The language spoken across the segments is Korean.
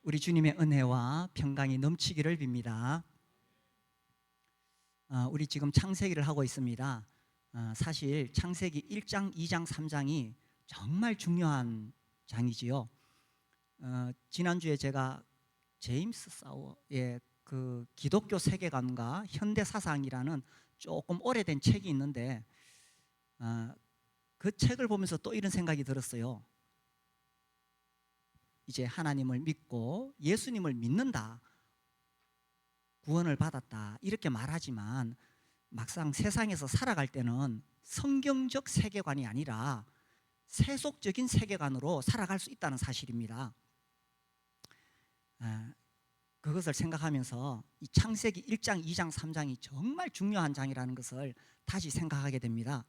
우리 주님의 은혜와 평강이 넘치기를 빕니다. 우리 지금 창세기를 하고 있습니다. 사실 창세기 1장, 2장, 3장이 정말 중요한 장이지요. 지난주에 제가 제임스 사워의 그 기독교 세계관과 현대 사상이라는 조금 오래된 책이 있는데 그 책을 보면서 또 이런 생각이 들었어요. 이제 하나님을 믿고 예수님을 믿는다, 구원을 받았다 이렇게 말하지만 막상 세상에서 살아갈 때는 성경적 세계관이 아니라 세속적인 세계관으로 살아갈 수 있다는 사실입니다. 그것을 생각하면서 이 창세기 1장, 2장, 3장이 정말 중요한 장이라는 것을 다시 생각하게 됩니다.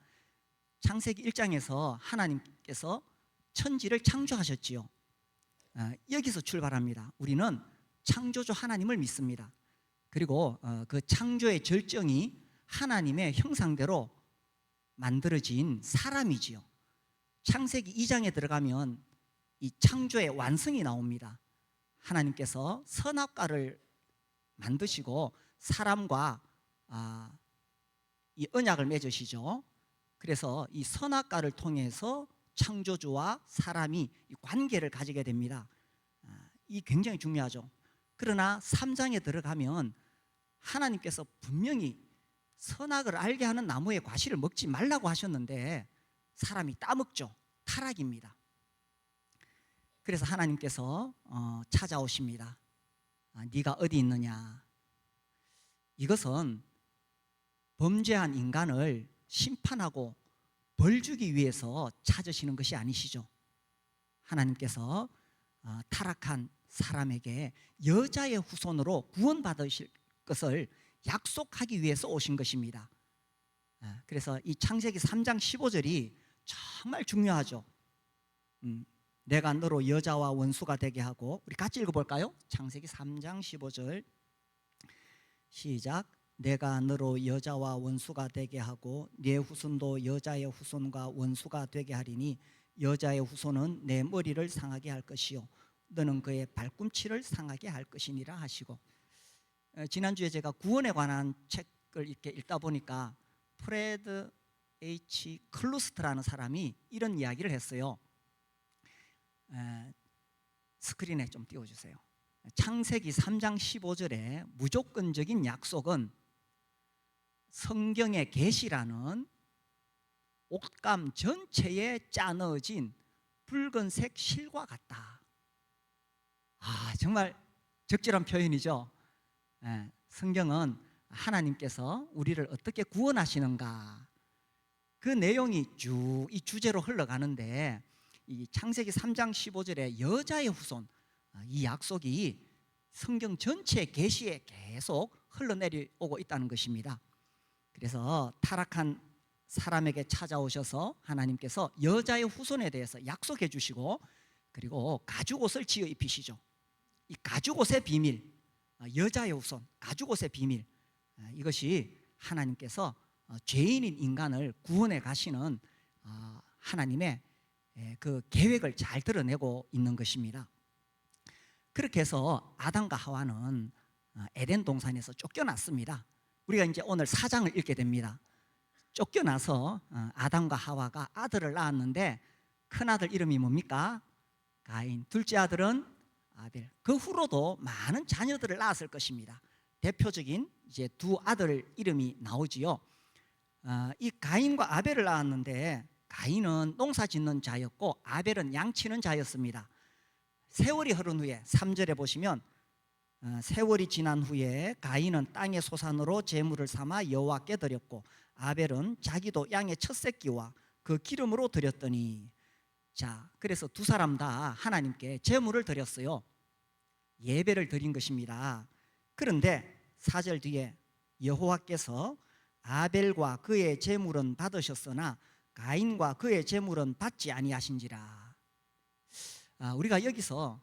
창세기 1장에서 하나님께서 천지를 창조하셨지요. 여기서 출발합니다. 우리는 창조주 하나님을 믿습니다. 그리고 그 창조의 절정이 하나님의 형상대로 만들어진 사람이지요. 창세기 2장에 들어가면 이 창조의 완성이 나옵니다. 하나님께서 선악과를 만드시고 사람과 이 언약을 맺으시죠. 그래서 이 선악과를 통해서 창조주와 사람이 관계를 가지게 됩니다. 이 굉장히 중요하죠. 그러나 3장에 들어가면 하나님께서 분명히 선악을 알게 하는 나무의 과실을 먹지 말라고 하셨는데 사람이 따먹죠. 타락입니다. 그래서 하나님께서 찾아오십니다. 네가 어디 있느냐. 이것은 범죄한 인간을 심판하고 벌 주기 위해서 찾으시는 것이 아니시죠. 하나님께서 타락한 사람에게 여자의 후손으로 구원받으실 것을 약속하기 위해서 오신 것입니다. 그래서 이 창세기 3장 15절이 정말 중요하죠. 내가 너로 여자와 원수가 되게 하고, 우리 같이 읽어볼까요? 창세기 3장 15절 시작. 내가 너로 여자와 원수가 되게 하고 네 후손도 여자의 후손과 원수가 되게 하리니 여자의 후손은 내 머리를 상하게 할 것이요 너는 그의 발꿈치를 상하게 할 것이니라 하시고, 지난주에 제가 구원에 관한 책을 이렇게 읽다 보니까 프레드 H. 클루스트라는 사람이 이런 이야기를 했어요. 스크린에 좀 띄워주세요. 창세기 3장 15절의 무조건적인 약속은 성경의 계시라는 옷감 전체에 짜넣어진 붉은색 실과 같다. 정말 적절한 표현이죠. 성경은 하나님께서 우리를 어떻게 구원하시는가, 그 내용이 쭉 이 주제로 흘러가는데, 이 창세기 3장 15절의 여자의 후손, 이 약속이 성경 전체 계시에 계속 흘러내려오고 있다는 것입니다. 그래서 타락한 사람에게 찾아오셔서 하나님께서 여자의 후손에 대해서 약속해 주시고, 그리고 가죽옷을 지어 입히시죠. 이 가죽옷의 비밀, 여자의 후손, 가죽옷의 비밀, 이것이 하나님께서 죄인인 인간을 구원해 가시는 하나님의 그 계획을 잘 드러내고 있는 것입니다. 그렇게 해서 아담과 하와는 에덴 동산에서 쫓겨났습니다. 우리가 이제 오늘 4장을 읽게 됩니다. 쫓겨나서 아담과 하와가 아들을 낳았는데 큰아들 이름이 뭡니까? 가인. 둘째 아들은 아벨. 그 후로도 많은 자녀들을 낳았을 것입니다. 대표적인 이제 두 아들 이름이 나오지요. 이 가인과 아벨을 낳았는데 가인은 농사 짓는 자였고 아벨은 양치는 자였습니다. 세월이 흐른 후에 3절에 보시면 세월이 지난 후에 가인은 땅의 소산으로 제물을 삼아 여호와께 드렸고 아벨은 자기도 양의 첫 새끼와 그 기름으로 드렸더니, 자, 그래서 두 사람 다 하나님께 제물을 드렸어요. 예배를 드린 것입니다. 그런데 4절 뒤에 여호와께서 아벨과 그의 제물은 받으셨으나 가인과 그의 제물은 받지 아니하신지라. 우리가 여기서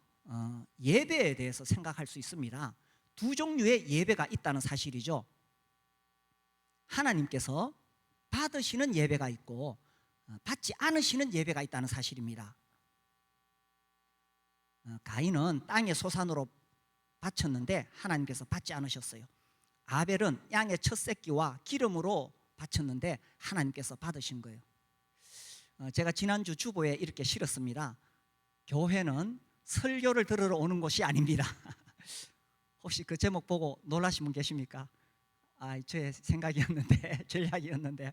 예배에 대해서 생각할 수 있습니다. 두 종류의 예배가 있다는 사실이죠. 하나님께서 받으시는 예배가 있고 받지 않으시는 예배가 있다는 사실입니다. 가인은 땅의 소산으로 바쳤는데 하나님께서 받지 않으셨어요. 아벨은 양의 첫 새끼와 기름으로 바쳤는데 하나님께서 받으신 거예요. 제가 지난주 주보에 이렇게 실었습니다. 교회는 설교를 들으러 오는 곳이 아닙니다. 혹시 그 제목 보고 놀라신 분 계십니까? 저의 생각이었는데 전략이었는데,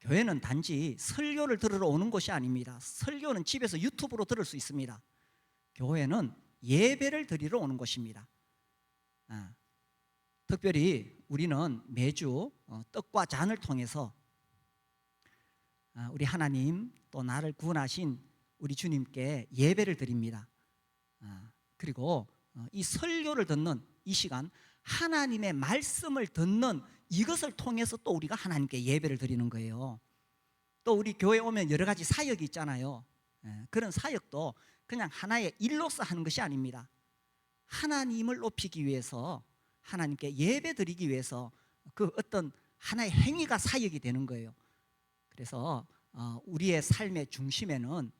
교회는 단지 설교를 들으러 오는 곳이 아닙니다. 설교는 집에서 유튜브로 들을 수 있습니다. 교회는 예배를 드리러 오는 곳입니다. 특별히 우리는 매주 떡과 잔을 통해서 우리 하나님 또 나를 구원하신 우리 주님께 예배를 드립니다. 그리고 이 설교를 듣는 이 시간, 하나님의 말씀을 듣는 이것을 통해서 또 우리가 하나님께 예배를 드리는 거예요. 또 우리 교회 오면 여러 가지 사역이 있잖아요. 그런 사역도 그냥 하나의 일로서 하는 것이 아닙니다. 하나님을 높이기 위해서, 하나님께 예배 드리기 위해서 그 어떤 하나의 행위가 사역이 되는 거예요. 그래서 우리의 삶의 중심에는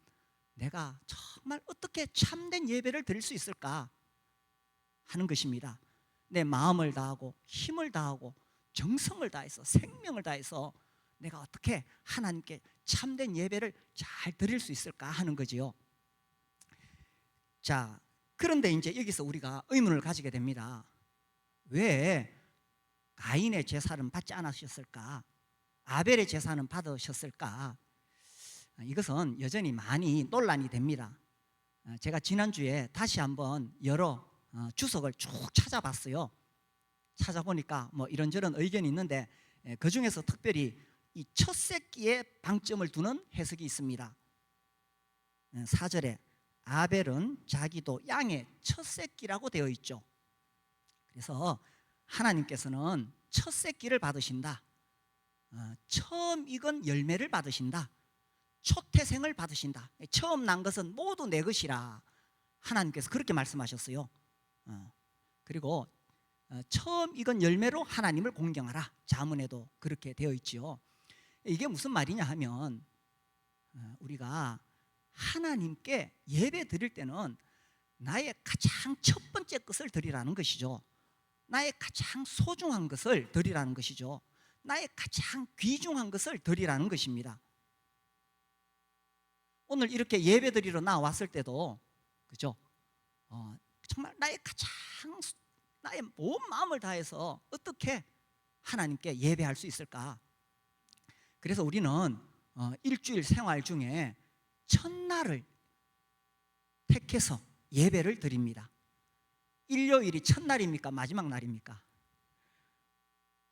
내가 정말 어떻게 참된 예배를 드릴 수 있을까 하는 것입니다. 내 마음을 다하고 힘을 다하고 정성을 다해서 생명을 다해서 내가 어떻게 하나님께 참된 예배를 잘 드릴 수 있을까 하는 거지요. 자, 그런데 이제 여기서 우리가 의문을 가지게 됩니다. 왜 가인의 제사는 받지 않으셨을까? 아벨의 제사는 받으셨을까? 이것은 여전히 많이 논란이 됩니다. 제가 지난주에 다시 한번 여러 주석을 쭉 찾아봤어요. 찾아보니까 뭐 이런저런 의견이 있는데, 그 중에서 특별히 이 첫 새끼에 방점을 두는 해석이 있습니다. 4절에 아벨은 자기도 양의 첫 새끼라고 되어 있죠. 그래서 하나님께서는 첫 새끼를 받으신다, 처음 익은 열매를 받으신다, 초태생을 받으신다. 처음 난 것은 모두 내 것이라 하나님께서 그렇게 말씀하셨어요. 그리고 처음 익은 열매로 하나님을 공경하라. 자문에도 그렇게 되어 있지요. 이게 무슨 말이냐 하면, 우리가 하나님께 예배 드릴 때는 나의 가장 첫 번째 것을 드리라는 것이죠. 나의 가장 소중한 것을 드리라는 것이죠. 나의 가장 귀중한 것을 드리라는 것입니다. 오늘 이렇게 예배 드리러 나왔을 때도 그죠? 정말 나의 온 마음을 다해서 어떻게 하나님께 예배할 수 있을까? 그래서 우리는 일주일 생활 중에 첫날을 택해서 예배를 드립니다. 일요일이 첫날입니까? 마지막 날입니까?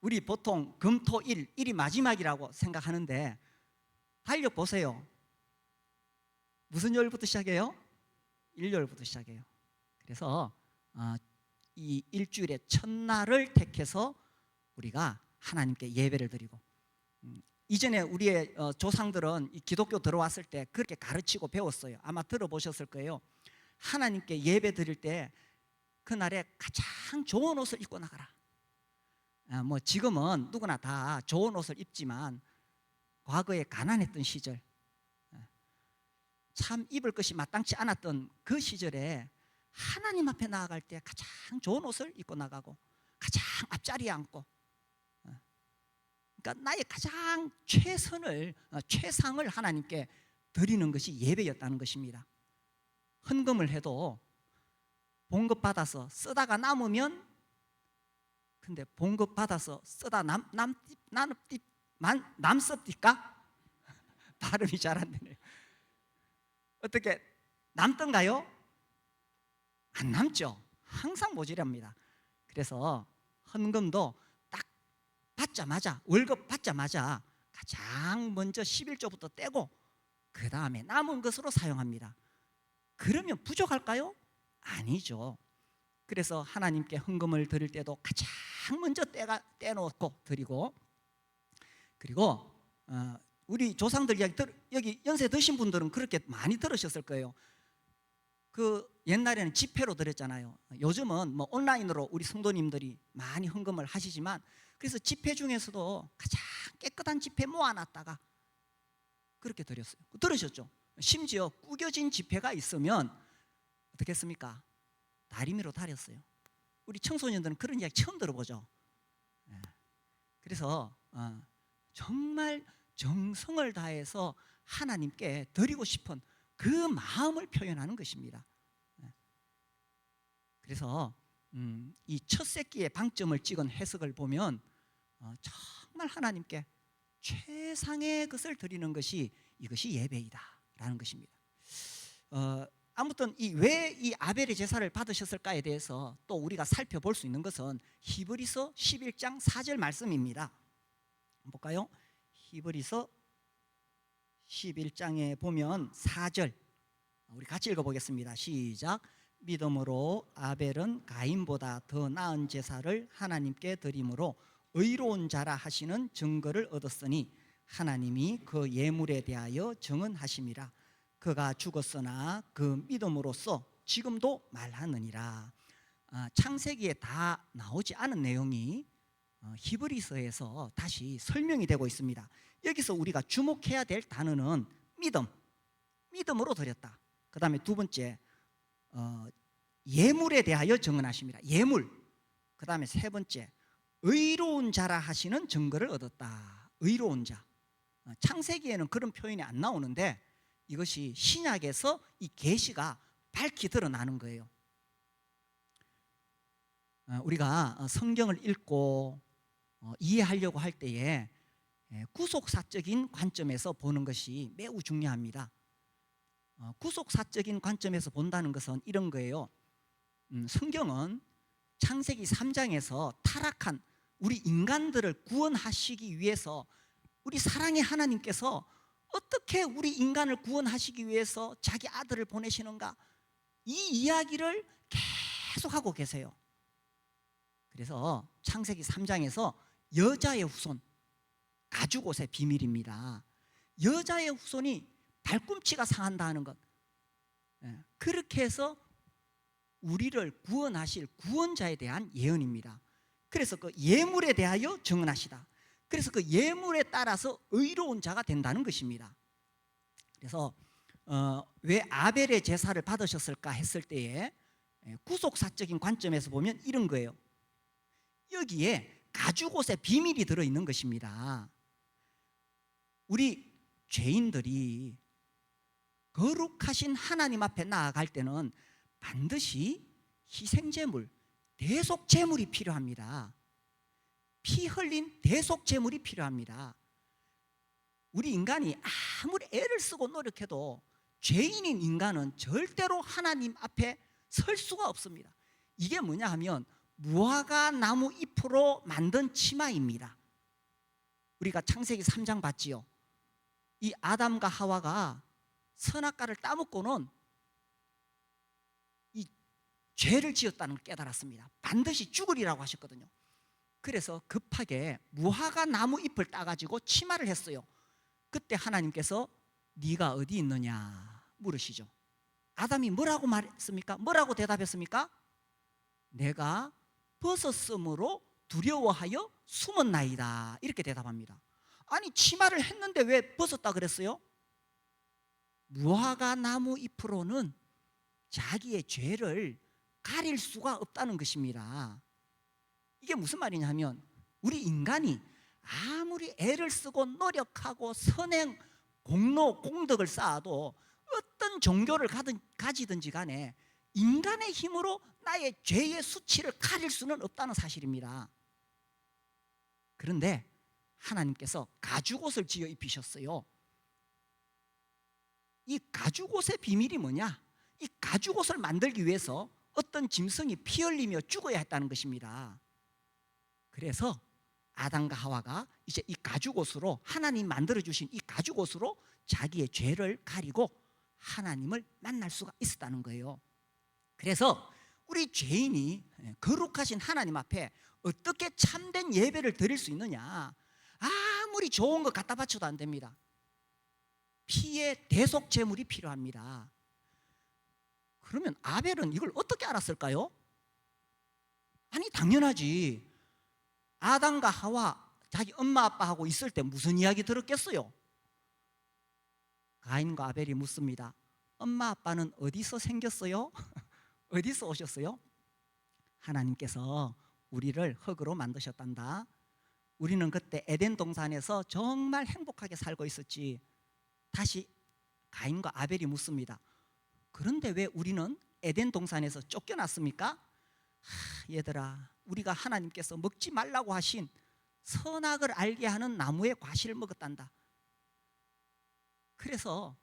우리 보통 금, 토, 일이 마지막이라고 생각하는데 달력 보세요. 무슨 요일부터 시작해요? 일요일부터 시작해요. 그래서 이 일주일의 첫날을 택해서 우리가 하나님께 예배를 드리고, 이전에 우리의 조상들은 이 기독교 들어왔을 때 그렇게 가르치고 배웠어요. 아마 들어보셨을 거예요. 하나님께 예배 드릴 때 그날에 가장 좋은 옷을 입고 나가라. 뭐 지금은 누구나 다 좋은 옷을 입지만 과거에 가난했던 시절, 참 입을 것이 마땅치 않았던 그 시절에 하나님 앞에 나아갈 때 가장 좋은 옷을 입고 나가고 가장 앞자리에 앉고, 그러니까 나의 가장 최상을 하나님께 드리는 것이 예배였다는 것입니다. 헌금을 해도 봉급 받아서 쓰다가 남으면, 근데 봉급 받아서 쓰다 남습니까? 발음이 잘 안 되네요. 어떻게 남던가요? 안 남죠. 항상 모자랍니다. 그래서 헌금도 딱 받자마자, 월급 받자마자 가장 먼저 11조부터 떼고 그 다음에 남은 것으로 사용합니다. 그러면 부족할까요? 아니죠. 그래서 하나님께 헌금을 드릴 때도 가장 먼저 떼놓고 드리고, 그리고 우리 조상들 이야기 여기 연세 드신 분들은 그렇게 많이 들으셨을 거예요. 그 옛날에는 지폐로 드렸잖아요. 요즘은 뭐 온라인으로 우리 성도님들이 많이 헌금을 하시지만, 그래서 지폐 중에서도 가장 깨끗한 지폐 모아놨다가 그렇게 드렸어요. 들으셨죠? 심지어 구겨진 지폐가 있으면 어떻게 했습니까? 다리미로 다렸어요. 우리 청소년들은 그런 이야기 처음 들어보죠. 예. 그래서 정말 정성을 다해서 하나님께 드리고 싶은 그 마음을 표현하는 것입니다. 예. 그래서 이 첫 새끼의 방점을 찍은 해석을 보면 정말 하나님께 최상의 것을 드리는 것이 이것이 예배이다라는 것입니다. 아무튼 왜 이 아벨의 제사를 받으셨을까에 대해서 또 우리가 살펴볼 수 있는 것은 히브리서 11장 4절 말씀입니다. 볼까요? 히브리서 11장에 보면 4절 우리 같이 읽어보겠습니다. 시작. 믿음으로 아벨은 가인보다 더 나은 제사를 하나님께 드림으로 의로운 자라 하시는 증거를 얻었으니 하나님이 그 예물에 대하여 증언하심이라. 그가 죽었으나 그 믿음으로써 지금도 말하느니라. 창세기에 다 나오지 않은 내용이 히브리서에서 다시 설명이 되고 있습니다. 여기서 우리가 주목해야 될 단어는 믿음으로 드렸다. 그 다음에 두 번째 예물에 대하여 증언하십니다. 예물. 그 다음에 세 번째 의로운 자라 하시는 증거를 얻었다. 의로운 자. 창세기에는 그런 표현이 안 나오는데 이것이 신약에서 이 계시가 밝히 드러나는 거예요. 우리가 성경을 읽고 이해하려고 할 때에 구속사적인 관점에서 보는 것이 매우 중요합니다. 구속사적인 관점에서 본다는 것은 이런 거예요. 성경은 창세기 3장에서 타락한 우리 인간들을 구원하시기 위해서 우리 사랑의 하나님께서 어떻게 우리 인간을 구원하시기 위해서 자기 아들을 보내시는가, 이 이야기를 계속하고 계세요. 그래서 창세기 3장에서 여자의 후손, 가죽옷의 비밀입니다. 여자의 후손이 발꿈치가 상한다는 것, 그렇게 해서 우리를 구원하실 구원자에 대한 예언입니다. 그래서 그 예물에 대하여 증언하시다. 그래서 그 예물에 따라서 의로운 자가 된다는 것입니다. 그래서 왜 아벨의 제사를 받으셨을까 했을 때에 구속사적인 관점에서 보면 이런 거예요. 여기에 가죽옷의 비밀이 들어있는 것입니다. 우리 죄인들이 거룩하신 하나님 앞에 나아갈 때는 반드시 희생제물, 대속제물이 필요합니다. 피 흘린 대속제물이 필요합니다. 우리 인간이 아무리 애를 쓰고 노력해도 죄인인 인간은 절대로 하나님 앞에 설 수가 없습니다. 이게 뭐냐 하면 무화과 나무 잎으로 만든 치마입니다. 우리가 창세기 3장 봤지요. 이 아담과 하와가 선악과를 따먹고는 이 죄를 지었다는 걸 깨달았습니다. 반드시 죽으리라고 하셨거든요. 그래서 급하게 무화과 나무 잎을 따가지고 치마를 했어요. 그때 하나님께서 네가 어디 있느냐 물으시죠. 아담이 뭐라고 말했습니까? 뭐라고 대답했습니까? 내가 벗었으므로 두려워하여 숨었나이다, 이렇게 대답합니다. 아니, 치마를 했는데 왜 벗었다 그랬어요? 무화과 나무 잎으로는 자기의 죄를 가릴 수가 없다는 것입니다. 이게 무슨 말이냐 하면 우리 인간이 아무리 애를 쓰고 노력하고 선행, 공로, 공덕을 쌓아도 어떤 종교를 가지든지 간에 인간의 힘으로 나의 죄의 수치를 가릴 수는 없다는 사실입니다. 그런데 하나님께서 가죽옷을 지어 입히셨어요. 이 가죽옷의 비밀이 뭐냐? 이 가죽옷을 만들기 위해서 어떤 짐승이 피 흘리며 죽어야 했다는 것입니다. 그래서 아담과 하와가 이제 이 가죽옷으로, 하나님 만들어주신 이 가죽옷으로 자기의 죄를 가리고 하나님을 만날 수가 있었다는 거예요. 그래서 우리 죄인이 거룩하신 하나님 앞에 어떻게 참된 예배를 드릴 수 있느냐? 아무리 좋은 것 갖다 바쳐도 안 됩니다. 피의 대속 제물이 필요합니다. 그러면 아벨은 이걸 어떻게 알았을까요? 아니, 당연하지. 아담과 하와 자기 엄마 아빠하고 있을 때 무슨 이야기 들었겠어요? 가인과 아벨이 묻습니다. 엄마 아빠는 어디서 생겼어요? 어디서 오셨어요? 하나님께서 우리를 흙으로 만드셨단다. 우리는 그때 에덴 동산에서 정말 행복하게 살고 있었지. 다시 가인과 아벨이 묻습니다. 그런데 왜 우리는 에덴 동산에서 쫓겨났습니까? 얘들아, 우리가 하나님께서 먹지 말라고 하신 선악을 알게 하는 나무의 과실을 먹었단다. 그래서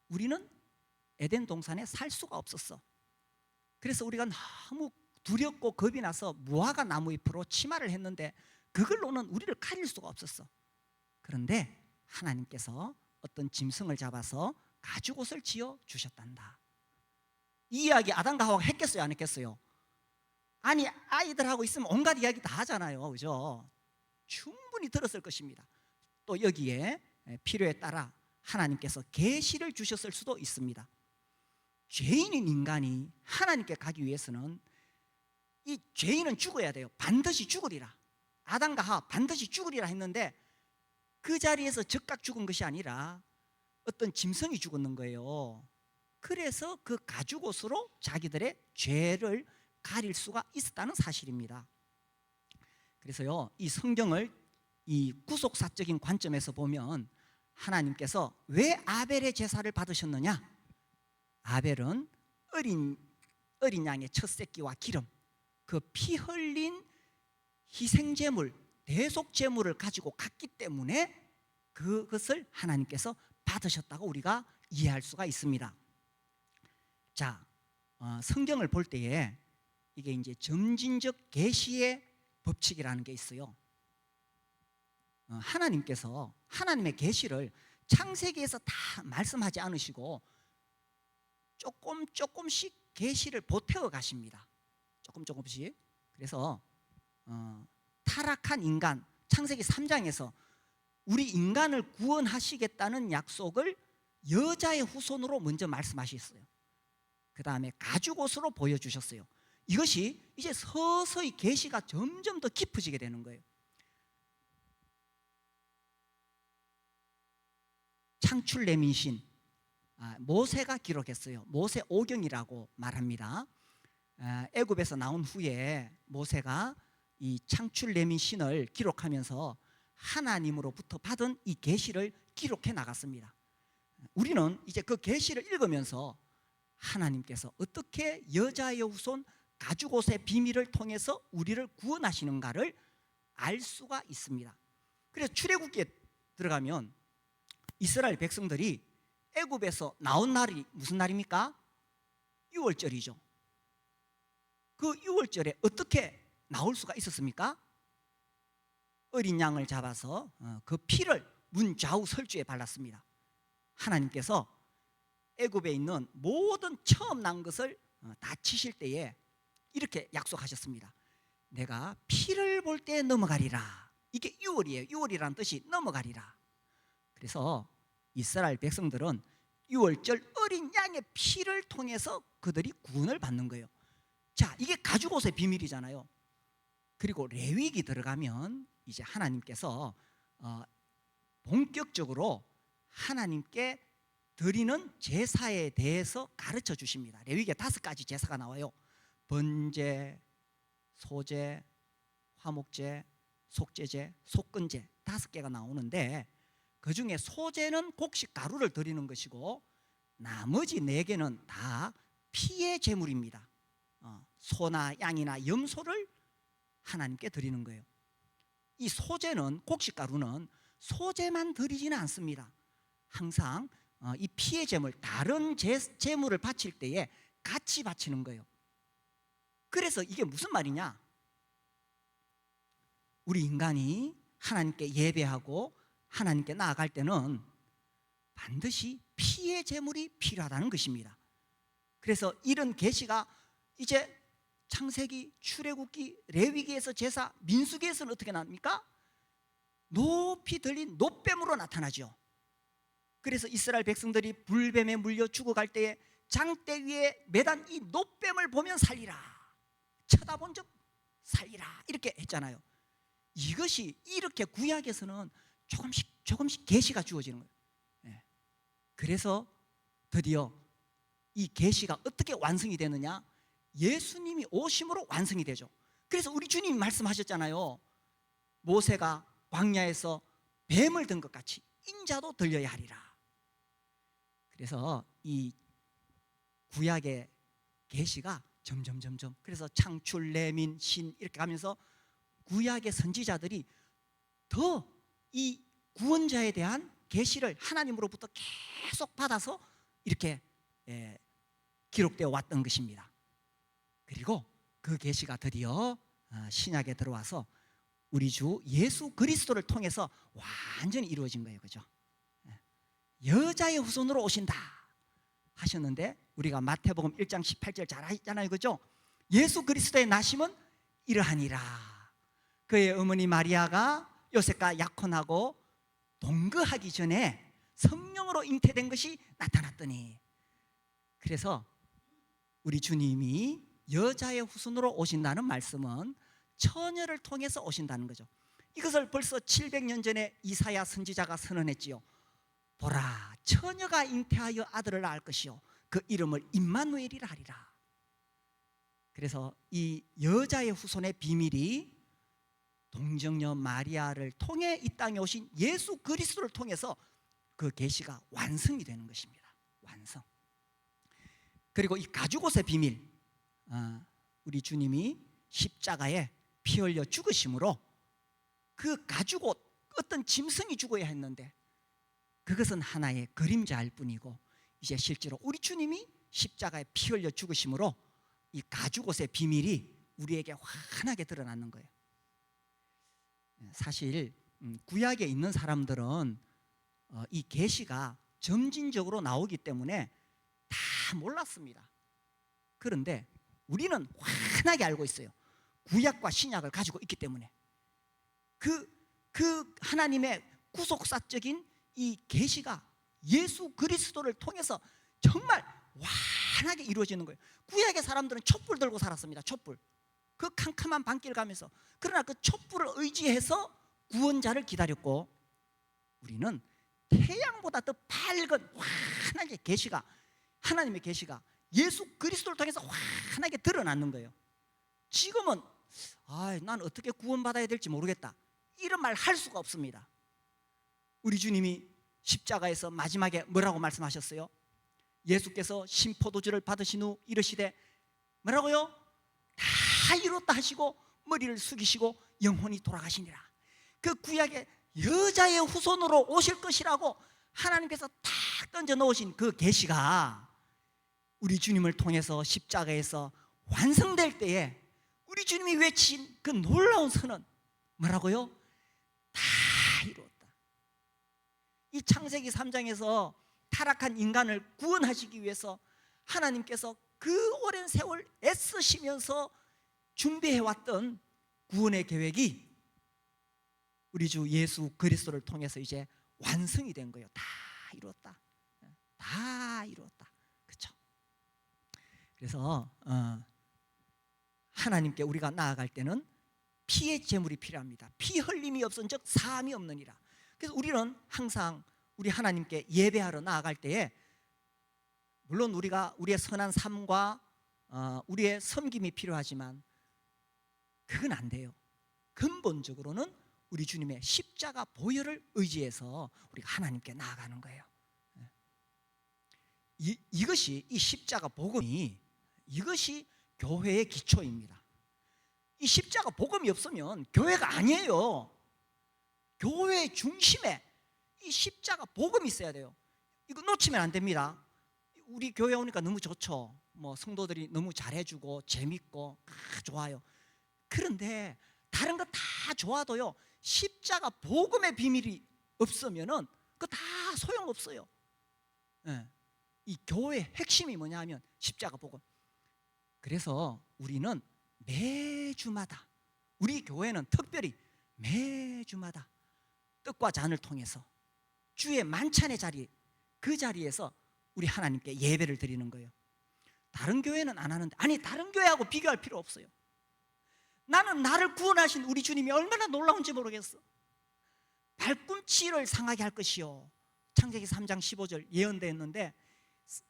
우리는 에덴 동산에 살 수가 없었어. 그래서 우리가 너무 두렵고 겁이 나서 무화과 나무 잎으로 치마를 했는데 그걸로는 우리를 가릴 수가 없었어. 그런데 하나님께서 어떤 짐승을 잡아서 가죽옷을 지어 주셨단다. 이 이야기 아담과 하와가 했겠어요, 안 했겠어요? 아니, 아이들하고 있으면 온갖 이야기 다 하잖아요, 그죠? 충분히 들었을 것입니다. 또 여기에 필요에 따라 하나님께서 계시를 주셨을 수도 있습니다. 죄인인 인간이 하나님께 가기 위해서는 이 죄인은 죽어야 돼요. 반드시 죽으리라. 아담과 하와 반드시 죽으리라 했는데 그 자리에서 즉각 죽은 것이 아니라 어떤 짐승이 죽었는 거예요. 그래서 그 가죽옷으로 자기들의 죄를 가릴 수가 있었다는 사실입니다. 그래서요, 이 성경을 이 구속사적인 관점에서 보면 하나님께서 왜 아벨의 제사를 받으셨느냐? 아벨은 어린 양의 첫 새끼와 기름, 그 피 흘린 희생제물, 대속제물을 가지고 갔기 때문에 그것을 하나님께서 받으셨다고 우리가 이해할 수가 있습니다. 자, 성경을 볼 때에 이게 이제 점진적 계시의 법칙이라는 게 있어요. 하나님께서 하나님의 계시를 창세기에서 다 말씀하지 않으시고 조금씩 계시를 보태어 가십니다. 조금씩. 그래서 타락한 인간, 창세기 3장에서 우리 인간을 구원하시겠다는 약속을 여자의 후손으로 먼저 말씀하셨어요. 그 다음에 가죽옷으로 보여주셨어요. 이것이 이제 서서히 계시가 점점 더 깊어지게 되는 거예요. 창출레민신, 모세가 기록했어요. 모세 오경이라고 말합니다. 애굽에서 나온 후에 모세가 이 창출레민신을 기록하면서 하나님으로부터 받은 이 계시를 기록해 나갔습니다. 우리는 이제 그 계시를 읽으면서 하나님께서 어떻게 여자의 후손 가죽옷의 비밀을 통해서 우리를 구원하시는가를 알 수가 있습니다. 그래서 출애굽기에 들어가면 이스라엘 백성들이 애굽에서 나온 날이 무슨 날입니까? 유월절이죠. 그 유월절에 어떻게 나올 수가 있었습니까? 어린 양을 잡아서 그 피를 문 좌우 설주에 발랐습니다. 하나님께서 애굽에 있는 모든 처음 난 것을 다치실 때에 이렇게 약속하셨습니다. 내가 피를 볼 때 넘어가리라. 이게 유월이에요. 유월이라는 뜻이 넘어가리라. 그래서 이스라엘 백성들은 유월절 어린 양의 피를 통해서 그들이 구원을 받는 거예요. 자, 이게 가죽옷의 비밀이잖아요. 그리고 레위기 들어가면 이제 하나님께서 본격적으로 하나님께 드리는 제사에 대해서 가르쳐 주십니다. 레위기에 5가지 제사가 나와요. 번제, 소제, 화목제, 속죄제, 속건제 5개가 나오는데 그 중에 소제는 곡식 가루를 드리는 것이고 나머지 4개는 다 피의 제물입니다. 소나 양이나 염소를 하나님께 드리는 거예요. 이 소제는, 곡식 가루는 소제만 드리지는 않습니다. 항상 이 피의 제물, 다른 제물을 바칠 때에 같이 바치는 거예요. 그래서 이게 무슨 말이냐? 우리 인간이 하나님께 예배하고 하나님께 나아갈 때는 반드시 피의 제물이 필요하다는 것입니다. 그래서 이런 계시가 이제 창세기, 출애굽기, 레위기에서 제사, 민수기에서는 어떻게 나옵니까? 높이 들린 노뱀으로 나타나죠. 그래서 이스라엘 백성들이 불뱀에 물려 죽어갈 때에 장대 위에 매단 이 노뱀을 보면 살리라, 쳐다본 적 살리라, 이렇게 했잖아요. 이것이 이렇게 구약에서는 조금씩 계시가 주어지는 거예요. 그래서 드디어 이 계시가 어떻게 완성이 되느냐? 예수님이 오심으로 완성이 되죠. 그래서 우리 주님이 말씀하셨잖아요. 모세가 광야에서 뱀을 든 것 같이 인자도 들려야 하리라. 그래서 이 구약의 계시가 점점 그래서 창출, 레민, 신 이렇게 가면서 구약의 선지자들이 더 이 구원자에 대한 계시를 하나님으로부터 계속 받아서 이렇게 기록되어 왔던 것입니다. 그리고 그 계시가 드디어 신약에 들어와서 우리 주 예수 그리스도를 통해서 완전히 이루어진 거예요. 그죠? 여자의 후손으로 오신다 하셨는데 우리가 마태복음 1장 18절 잘 아시잖아요. 그죠? 예수 그리스도의 나심은 이러하니라. 그의 어머니 마리아가 요셉과 약혼하고 동거하기 전에 성령으로 잉태된 것이 나타났더니, 그래서 우리 주님이 여자의 후손으로 오신다는 말씀은 처녀를 통해서 오신다는 거죠. 이것을 벌써 700년 전에 이사야 선지자가 선언했지요. 보라, 처녀가 잉태하여 아들을 낳을 것이요 그 이름을 임마누엘이라 하리라. 그래서 이 여자의 후손의 비밀이 동정녀 마리아를 통해 이 땅에 오신 예수 그리스도를 통해서 그 계시가 완성이 되는 것입니다. 완성. 그리고 이 가죽옷의 비밀, 우리 주님이 십자가에 피 흘려 죽으심으로 그 가죽옷, 어떤 짐승이 죽어야 했는데 그것은 하나의 그림자일 뿐이고, 이제 실제로 우리 주님이 십자가에 피 흘려 죽으심으로 이 가죽옷의 비밀이 우리에게 환하게 드러나는 거예요. 사실 구약에 있는 사람들은 이 계시가 점진적으로 나오기 때문에 다 몰랐습니다. 그런데 우리는 환하게 알고 있어요. 구약과 신약을 가지고 있기 때문에 그 하나님의 구속사적인 이 계시가 예수 그리스도를 통해서 정말 환하게 이루어지는 거예요. 구약의 사람들은 촛불 들고 살았습니다. 촛불. 그 캄캄한 밤길 가면서. 그러나 그 촛불을 의지해서 구원자를 기다렸고, 우리는 태양보다 더 밝은 환하게 계시가, 하나님의 계시가 예수 그리스도를 통해서 환하게 드러나는 거예요. 지금은 난 어떻게 구원받아야 될지 모르겠다, 이런 말 할 수가 없습니다. 우리 주님이 십자가에서 마지막에 뭐라고 말씀하셨어요? 예수께서 신포도주를 받으신 후 이르시되 뭐라고요? 다 이뤘다 하시고 머리를 숙이시고 영혼이 돌아가시니라. 그 구약의 여자의 후손으로 오실 것이라고 하나님께서 탁 던져 놓으신 그 계시가 우리 주님을 통해서 십자가에서 완성될 때에 우리 주님이 외친 그 놀라운 선언, 뭐라고요? 다 이루었다. 이 창세기 3장에서 타락한 인간을 구원하시기 위해서 하나님께서 그 오랜 세월 애쓰시면서 준비해왔던 구원의 계획이 우리 주 예수 그리스도를 통해서 이제 완성이 된 거예요. 다 이루었다. 다 이루었다. 그렇죠? 그래서 하나님께 우리가 나아갈 때는 피의 제물이 필요합니다. 피 흘림이 없은즉 사함이 없느니라. 그래서 우리는 항상 우리 하나님께 예배하러 나아갈 때에 물론 우리가 우리의 선한 삶과 우리의 섬김이 필요하지만 그건 안 돼요. 근본적으로는 우리 주님의 십자가 보혈을 의지해서 우리가 하나님께 나아가는 거예요. 이것이, 이 십자가 복음이, 이것이 교회의 기초입니다. 이 십자가 복음이 없으면 교회가 아니에요. 교회의 중심에 이 십자가 복음이 있어야 돼요. 이거 놓치면 안 됩니다. 우리 교회 오니까 너무 좋죠. 뭐 성도들이 너무 잘해주고 재밌고 좋아요. 그런데 다른 거 다 좋아도요, 십자가 복음의 비밀이 없으면은 그거 다 소용없어요. 이 교회의 핵심이 뭐냐 하면 십자가 복음. 그래서 우리는 매주마다, 우리 교회는 특별히 매주마다 떡과 잔을 통해서 주의 만찬의 자리, 그 자리에서 우리 하나님께 예배를 드리는 거예요. 다른 교회는 안 하는데, 아니 다른 교회하고 비교할 필요 없어요. 나는 나를 구원하신 우리 주님이 얼마나 놀라운지 모르겠어. 발꿈치를 상하게 할 것이요, 창세기 3장 15절 예언되었는데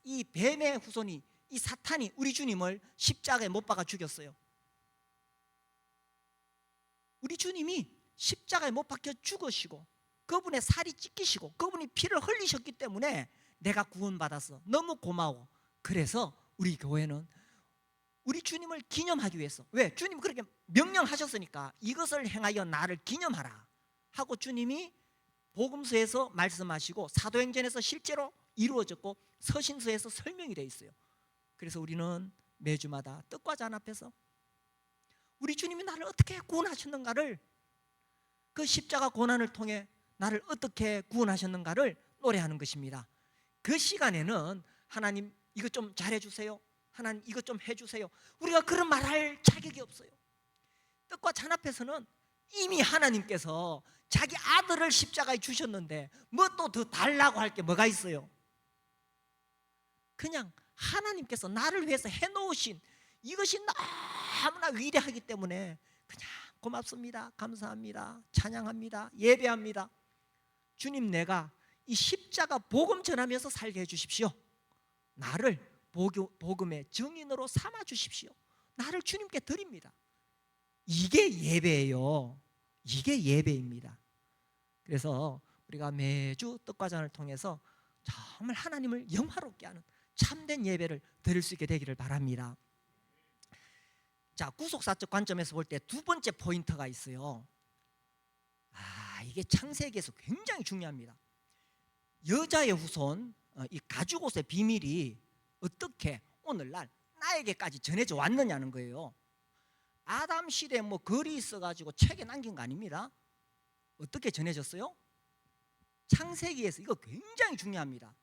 이 뱀의 후손이 이 사탄이 우리 주님을 십자가에 못 박아 죽였어요. 우리 주님이 십자가에 못 박혀 죽으시고 그분의 살이 찢기시고 그분이 피를 흘리셨기 때문에 내가 구원받았어. 너무 고마워. 그래서 우리 교회는 우리 주님을 기념하기 위해서, 왜? 주님 그렇게 명령하셨으니까 이것을 행하여 나를 기념하라 하고 주님이 복음서에서 말씀하시고 사도행전에서 실제로 이루어졌고 서신서에서 설명이 되어 있어요. 그래서 우리는 매주마다 떡과 잔 앞에서 우리 주님이 나를 어떻게 구원하셨는가를, 그 십자가 고난을 통해 나를 어떻게 구원하셨는가를 노래하는 것입니다. 그 시간에는 하나님 이것 좀 잘해주세요, 하나님 이것 좀 해주세요, 우리가 그런 말할 자격이 없어요. 떡과 잔 앞에서는 이미 하나님께서 자기 아들을 십자가에 주셨는데 뭐 또 더 달라고 할 게 뭐가 있어요? 그냥 하나님께서 나를 위해서 해놓으신 이것이 너무나 위대하기 때문에 그냥 고맙습니다, 감사합니다, 찬양합니다, 예배합니다. 주님, 내가 이 십자가 복음 전하면서 살게 해주십시오. 나를 복음의 증인으로 삼아 주십시오. 나를 주님께 드립니다. 이게 예배예요. 이게 예배입니다. 그래서 우리가 매주 떡과 잔을 통해서 정말 하나님을 영화롭게 하는 참된 예배를 드릴 수 있게 되기를 바랍니다. 자, 구속사적 관점에서 볼 때 두 번째 포인트가 있어요. 이게 창세기에서 굉장히 중요합니다. 여자의 후손, 이 가죽옷의 비밀이 어떻게 오늘날 나에게까지 전해져 왔느냐는 거예요. 아담 시대에 뭐 글이 있어가지고 책에 남긴 거 아닙니다. 어떻게 전해졌어요? 창세기에서 이거 굉장히 중요합니다.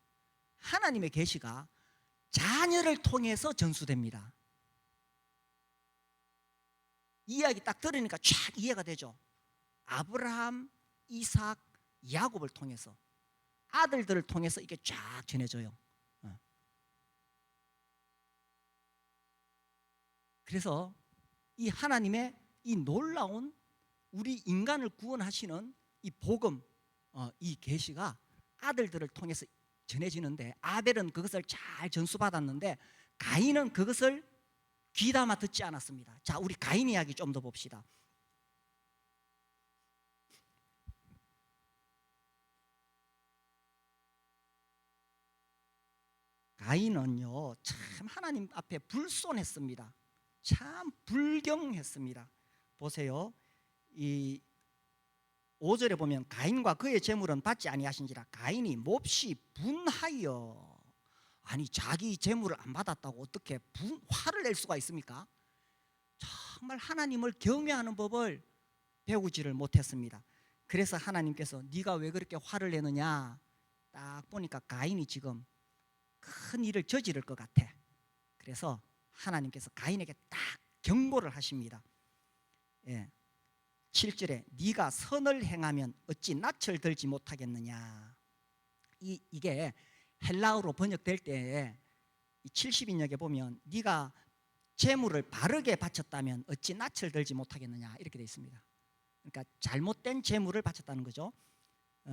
하나님의 계시가 자녀를 통해서 전수됩니다. 이야기 딱 들으니까 쫙 이해가 되죠. 아브라함, 이삭, 야곱을 통해서, 아들들을 통해서 이게 쫙 전해져요. 그래서 이 하나님의 이 놀라운 우리 인간을 구원하시는 이 복음, 이 계시가 아들들을 통해서 전해지는데, 아벨은 그것을 잘 전수받았는데 가인은 그것을 귀담아 듣지 않았습니다. 자, 우리 가인 이야기 좀 더 봅시다. 가인은요, 참 하나님 앞에 불손했습니다. 참 불경했습니다. 보세요, 이 5절에 보면 가인과 그의 재물은 받지 아니하신지라 가인이 몹시 분하여. 아니, 자기 재물을 안 받았다고 어떻게 화를 낼 수가 있습니까? 정말 하나님을 경외하는 법을 배우지를 못했습니다. 그래서 하나님께서 네가 왜 그렇게 화를 내느냐, 딱 보니까 가인이 지금 큰 일을 저지를 것 같아. 그래서 하나님께서 가인에게 딱 경고를 하십니다. 7절에 네가 선을 행하면 어찌 낯을 들지 못하겠느냐. 이게 헬라어로 번역될 때 70인역에 보면 네가 재물을 바르게 바쳤다면 어찌 낯을 들지 못하겠느냐 이렇게 되어 있습니다. 그러니까 잘못된 재물을 바쳤다는 거죠.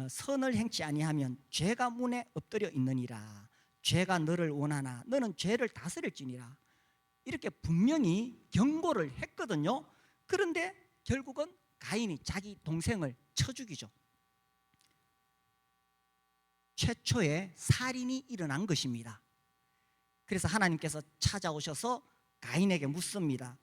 선을 행치 아니하면 죄가 문에 엎드려 있느니라. 죄가 너를 원하나 너는 죄를 다스릴지니라. 이렇게 분명히 경고를 했거든요. 그런데 결국은 가인이 자기 동생을 쳐 죽이죠. 최초의 살인이 일어난 것입니다. 그래서 하나님께서 찾아오셔서 가인에게 묻습니다.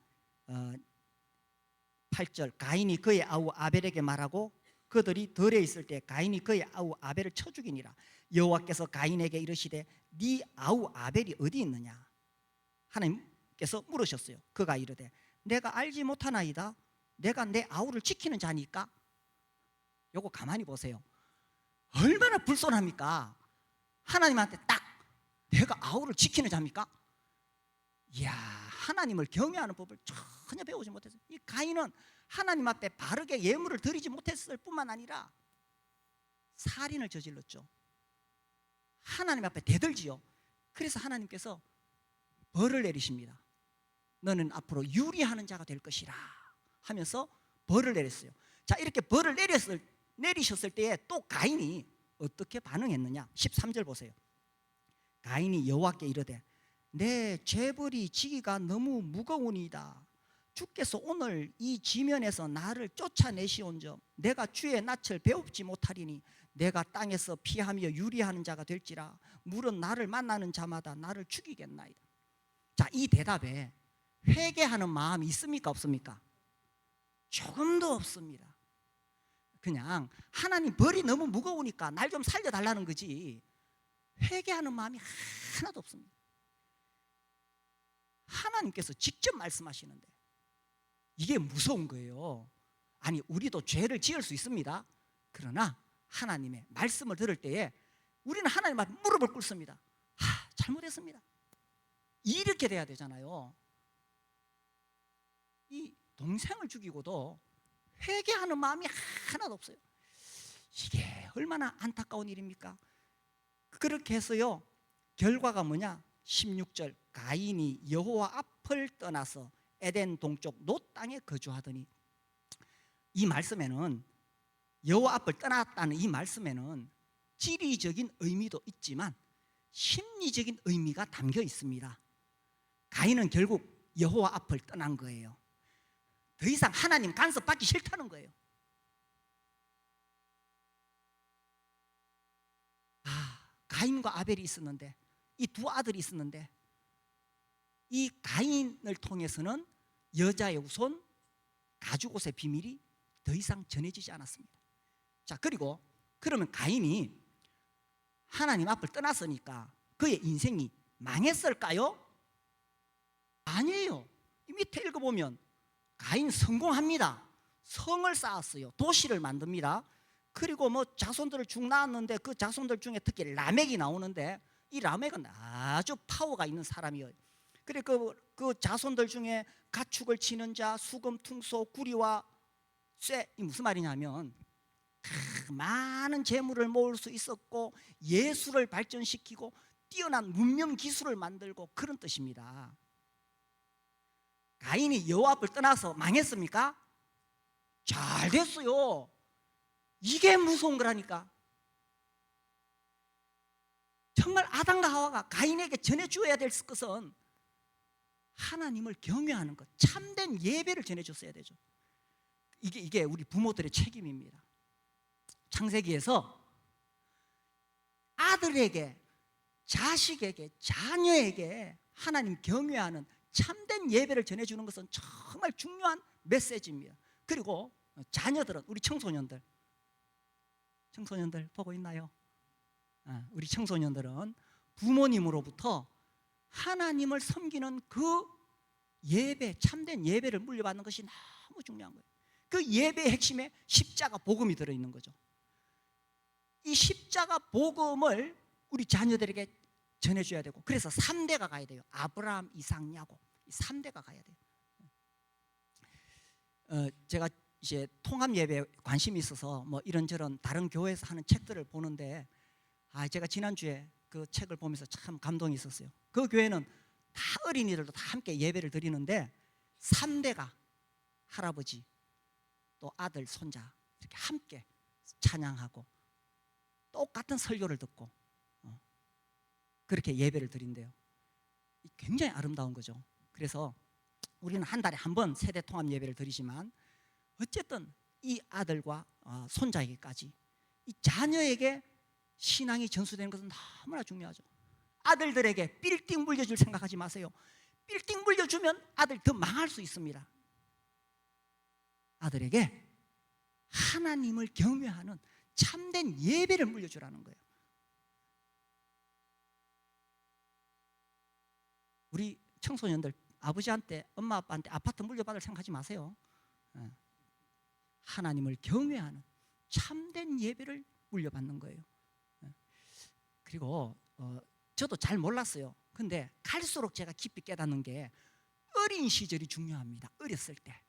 8절, 가인이 그의 아우 아벨에게 말하고 그들이 들에 있을 때 가인이 그의 아우 아벨을 쳐 죽이니라. 여호와께서 가인에게 이르시되 네 아우 아벨이 어디 있느냐. 하나님께서 물으셨어요. 그가 이르되 내가 알지 못하나이다. 내가 내 아우를 지키는 자니까. 요거 가만히 보세요. 얼마나 불손합니까? 하나님한테 딱 내가 아우를 지키는 자입니까? 이야, 하나님을 경외하는 법을 전혀 배우지 못했어요. 이 가인은 하나님 앞에 바르게 예물을 드리지 못했을 뿐만 아니라 살인을 저질렀죠. 하나님 앞에 대들지요. 그래서 하나님께서 벌을 내리십니다. 너는 앞으로 유리하는 자가 될 것이라 하면서 벌을 내렸어요. 자, 이렇게 벌을 내리셨을 때에 또 가인이 어떻게 반응했느냐. 13절 보세요. 가인이 여호와께 이르되 내 죄벌이 지기가 너무 무거우니이다. 주께서 오늘 이 지면에서 나를 쫓아내시온즉 내가 주의 낯을 배웁지 못하리니 내가 땅에서 피하며 유리하는 자가 될지라 물은 나를 만나는 자마다 나를 죽이겠나이다. 자, 이 대답에 회개하는 마음이 있습니까 없습니까? 조금도 없습니다. 그냥 하나님 벌이 너무 무거우니까 날 좀 살려달라는 거지 회개하는 마음이 하나도 없습니다. 하나님께서 직접 말씀하시는데 이게 무서운 거예요. 아니, 우리도 죄를 지을 수 있습니다. 그러나 하나님의 말씀을 들을 때에 우리는 하나님 앞에 무릎을 꿇습니다. 잘못했습니다. 이렇게 돼야 되잖아요. 이 동생을 죽이고도 회개하는 마음이 하나도 없어요. 이게 얼마나 안타까운 일입니까? 그렇게 해서요, 결과가 뭐냐? 16절, 가인이 여호와 앞을 떠나서 에덴 동쪽 놋 땅에 거주하더니, 이 말씀에는 여호와 앞을 떠났다는 이 말씀에는 지리적인 의미도 있지만 심리적인 의미가 담겨 있습니다. 가인은 결국 여호와 앞을 떠난 거예요. 더 이상 하나님 간섭 받기 싫다는 거예요. 가인과 아벨이 있었는데, 이 두 아들이 있었는데, 이 가인을 통해서는 여자의 후손 가죽옷의 비밀이 더 이상 전해지지 않았습니다. 자, 그리고 그러면 가인이 하나님 앞을 떠났으니까 그의 인생이 망했을까요? 아니에요. 이 밑에 읽어보면 가인 성공합니다. 성을 쌓았어요. 도시를 만듭니다. 그리고 뭐 자손들을 쭉 낳았는데 그 자손들 중에 특히 라멕이 나오는데, 이 라멕은 아주 파워가 있는 사람이에요. 그리고 그 자손들 중에 가축을 치는 자, 수금, 퉁소, 구리와 쇠, 이 무슨 말이냐면 많은 재물을 모을 수 있었고 예술을 발전시키고 뛰어난 문명 기술을 만들고 그런 뜻입니다. 가인이 여호와 앞을 떠나서 망했습니까? 잘 됐어요. 이게 무서운 거라니까. 정말 아담과 하와가 가인에게 전해주어야 될 것은 하나님을 경외하는 것, 참된 예배를 전해줬어야 되죠. 이게 우리 부모들의 책임입니다. 창세기에서 아들에게, 자식에게, 자녀에게 하나님 경외하는 참된 예배를 전해주는 것은 정말 중요한 메시지입니다. 그리고 자녀들은, 우리 청소년들 보고 있나요? 우리 청소년들은 부모님으로부터 하나님을 섬기는 그 예배, 참된 예배를 물려받는 것이 너무 중요한 거예요. 그 예배의 핵심에 십자가 복음이 들어있는 거죠. 이 십자가 복음을 우리 자녀들에게 전해줘야 되고, 그래서 3대가 가야 돼요. 아브라함, 이삭, 야곱, 이 3대가 가야 돼요. 제가 이제 통합 예배에 관심이 있어서 뭐 이런저런 다른 교회에서 하는 책들을 보는데, 제가 지난주에 그 책을 보면서 참 감동이 있었어요. 그 교회는 다 어린이들도 다 함께 예배를 드리는데 3대가 할아버지 또 아들, 손자 이렇게 함께 찬양하고 똑같은 설교를 듣고 그렇게 예배를 드린대요. 굉장히 아름다운 거죠. 그래서 우리는 한 달에 한 번 세대 통합 예배를 드리지만 어쨌든 이 아들과 손자에게까지, 이 자녀에게 신앙이 전수되는 것은 너무나 중요하죠. 아들들에게 빌딩 물려줄 생각하지 마세요. 빌딩 물려주면 아들 더 망할 수 있습니다. 아들에게 하나님을 경외하는 참된 예배를 물려주라는 거예요. 우리 청소년들 아버지한테, 엄마 아빠한테 아파트 물려받을 생각하지 마세요. 하나님을 경외하는 참된 예배를 물려받는 거예요. 그리고 저도 잘 몰랐어요. 근데 갈수록 제가 깊이 깨닫는 게 어린 시절이 중요합니다. 어렸을 때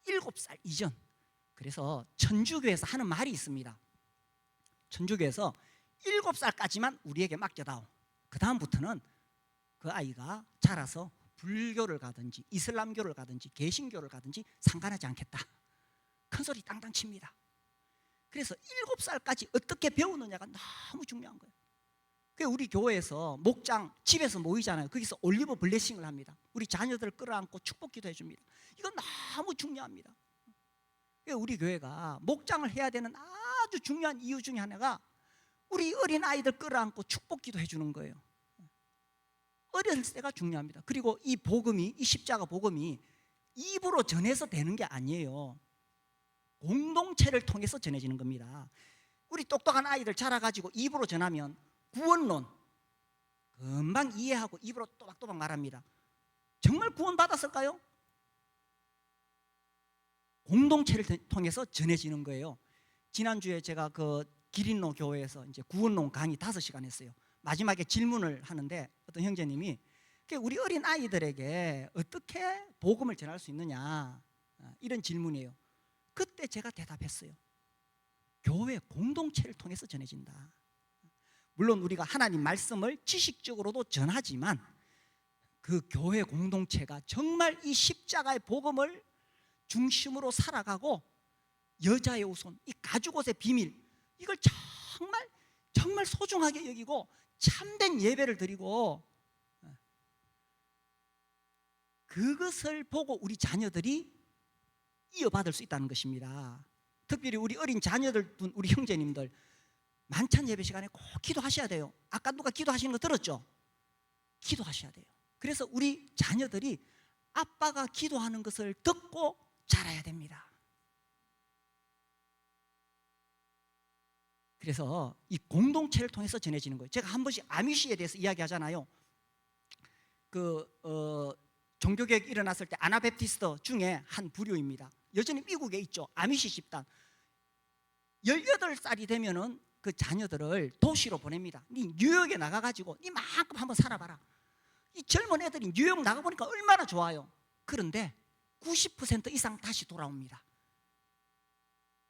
7살 이전. 그래서 천주교에서 하는 말이 있습니다. 천주교에서 7살까지만 우리에게 맡겨다오. 그 다음부터는 그 아이가 자라서 불교를 가든지 이슬람교를 가든지 개신교를 가든지 상관하지 않겠다. 큰소리 땅땅 칩니다. 그래서 7살까지 어떻게 배우느냐가 너무 중요한 거예요. 그 우리 교회에서 목장 집에서 모이잖아요. 거기서 올리브 블레싱을 합니다. 우리 자녀들을 끌어안고 축복기도 해줍니다. 이건 너무 중요합니다. 우리 교회가 목장을 해야 되는 아주 중요한 이유 중에 하나가 우리 어린 아이들 끌어안고 축복기도 해주는 거예요. 어렸을 때가 중요합니다. 그리고 이 복음이, 이 십자가 복음이 입으로 전해서 되는 게 아니에요. 공동체를 통해서 전해지는 겁니다. 우리 똑똑한 아이들 자라가지고 입으로 전하면 구원론 금방 이해하고 입으로 또박또박 말합니다. 정말 구원 받았을까요? 공동체를 통해서 전해지는 거예요. 지난주에 제가 그 기린로 교회에서 이제 구원론 강의 5시간 했어요. 마지막에 질문을 하는데 어떤 형제님이 우리 어린 아이들에게 어떻게 복음을 전할 수 있느냐, 이런 질문이에요. 그때 제가 대답했어요. 교회 공동체를 통해서 전해진다. 물론 우리가 하나님 말씀을 지식적으로도 전하지만 그 교회 공동체가 정말 이 십자가의 복음을 중심으로 살아가고 여자의 우선, 이 가죽옷의 비밀, 이걸 정말 소중하게 여기고 참된 예배를 드리고 그것을 보고 우리 자녀들이 이어받을 수 있다는 것입니다. 특별히 우리 어린 자녀들 둔 우리 형제님들 만찬 예배 시간에 꼭 기도하셔야 돼요. 아까 누가 기도하시는 거 들었죠? 기도하셔야 돼요. 그래서 우리 자녀들이 아빠가 기도하는 것을 듣고 자라야 됩니다. 그래서 이 공동체를 통해서 전해지는 거예요. 제가 한 번씩 아미시에 대해서 이야기하잖아요. 종교개혁이 일어났을 때 아나베프티스트 중에 한 부류입니다. 여전히 미국에 있죠. 아미시 집단. 18살이 되면은 그 자녀들을 도시로 보냅니다. 네 뉴욕에 나가가지고 네 만큼 한번 살아봐라. 이 젊은 애들이 뉴욕 나가보니까 얼마나 좋아요. 그런데 90% 이상 다시 돌아옵니다.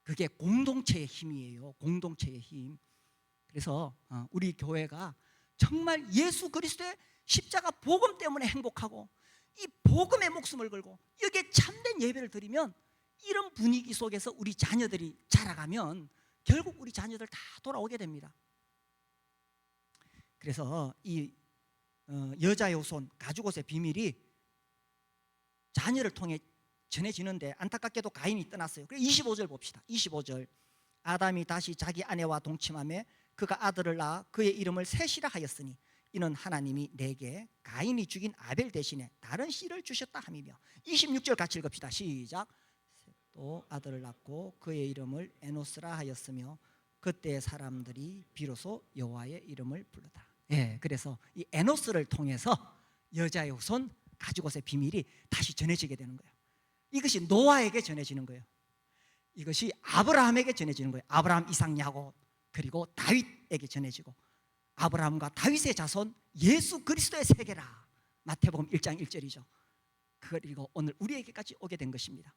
그게 공동체의 힘이에요. 공동체의 힘. 그래서 우리 교회가 정말 예수 그리스도의 십자가 복음 때문에 행복하고 이 복음의 목숨을 걸고 여기에 참된 예배를 드리면 이런 분위기 속에서 우리 자녀들이 자라가면 결국 우리 자녀들 다 돌아오게 됩니다. 그래서 이 여자의 후손 가죽옷의 비밀이 자녀를 통해 전해지는데 안타깝게도 가인이 떠났어요. 그래서 25절 봅시다. 25절 아담이 다시 자기 아내와 동침하며 그가 아들을 낳아 그의 이름을 셋이라 하였으니 이는 하나님이 내게 가인이 죽인 아벨 대신에 다른 씨를 주셨다 함이며 26절 같이 읽읍시다. 시작. 또 아들을 낳고 그의 이름을 에노스라 하였으며 그때 사람들이 비로소 여호와의 이름을 불렀다. 예, 그래서 이 에노스를 통해서 여자의 후손 가죽옷의 비밀이 다시 전해지게 되는 거예요. 이것이 노아에게 전해지는 거예요. 이것이 아브라함에게 전해지는 거예요. 아브라함, 이삭, 야곱, 그리고 다윗에게 전해지고 아브라함과 다윗의 자손 예수 그리스도의 세계라. 마태복음 1장 1절이죠. 그리고 오늘 우리에게까지 오게 된 것입니다.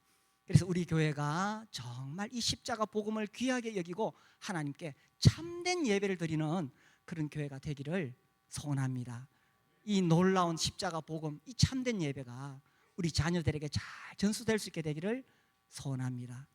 그래서 우리 교회가 정말 이 십자가 복음을 귀하게 여기고 하나님께 참된 예배를 드리는 그런 교회가 되기를 소원합니다. 이 놀라운 십자가 복음, 이 참된 예배가 우리 자녀들에게 잘 전수될 수 있게 되기를 소원합니다.